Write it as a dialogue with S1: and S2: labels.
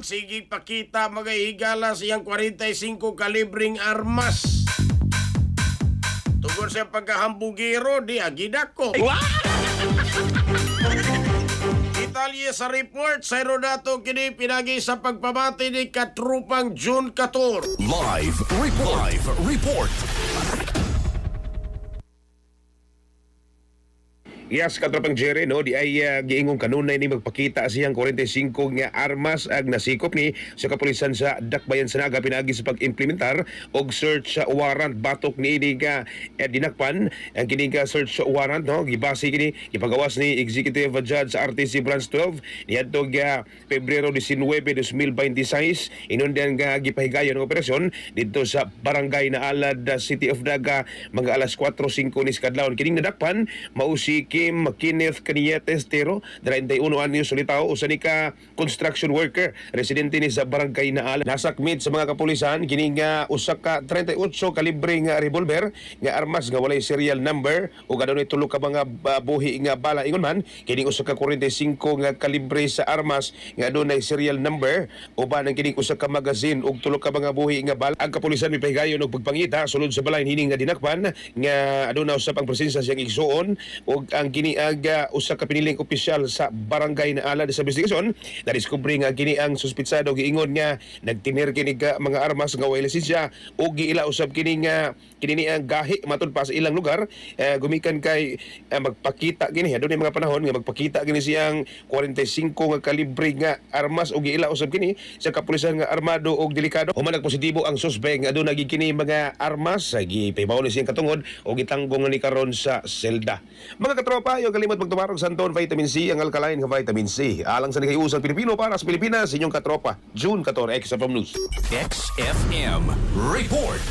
S1: Magsigi pakita mga higala siyang 45 kalibring armas. Tungkol sa pagkahambugiro, di agidako. Detalye sa report sa Herodato kini pinagi sa pagpamati ni katrupang June 14.
S2: Live report.
S3: Yes, katropang Jerry, no, di ay giingong kanunay ni magpakita siyang 45 nga armas ag nasikop ni sa kapulisan sa Dakbayan sa Naga pinagi sa pag-implementar og search warrant batok ni ini nga dinakpan ang kini nga search warrant, no, gibase kini gipagawas ni Executive Judge sa RTC Branch 12 niadto nga Pebrero 19, 2026 inundan nga gipahigayon ang operasyon dito sa Barangay Naalad, City of Naga mga alas 4:05 ni kadlawon. Kining nadakpan mao si Kim Kenneth Canietes Tero, 31 anyos solitaw, usa ni ka construction worker, residente ni sa Barangay Naalad. Nasakmit sa mga kapulisan kini nga usa ka 38 kalibre nga revolver nga armas nga walay serial number ug adunay tulo ka mga buhi nga bala ingon man kini usa ka 45 nga kalibre sa armas nga adunay serial number uban ang kini usa ka magazine ug tulo ka mga buhi nga bala. Ang kapulisan mipahigayon og pagpangita sulod sa balay hining nga dinakpan nga aduna usab ang presensya siyang igsuon ug ang kini aga usa ka piniling opisyal sa Barangay Naalad sa investigasyon na diskubre nga kini ang suspitsado giingon nga nagtinir kini ka mga armas nga way lisensya ug giila usab kini nga kini ni ang gahi matud pa sa ilang lugar gumikan kay magpakita kini adunay mga panahon nga magpakita kini siyang 45 nga kalibre nga armas ug giila usab kini sa kapulisan nga armado ug delikado. Human nagpositibo ang suspek nga aduna kini mga armas gipahibaw ni siyang katungod ug gitanggong ni karon sa selda. Mga katropa, yung kalimot magtumarog sa Anton Vitamin C, ang alkaline nga Vitamin C. Alang sa nagayusang Pilipino para sa Pilipinas, inyong katropa, June 14, XFM News.
S2: XFM report.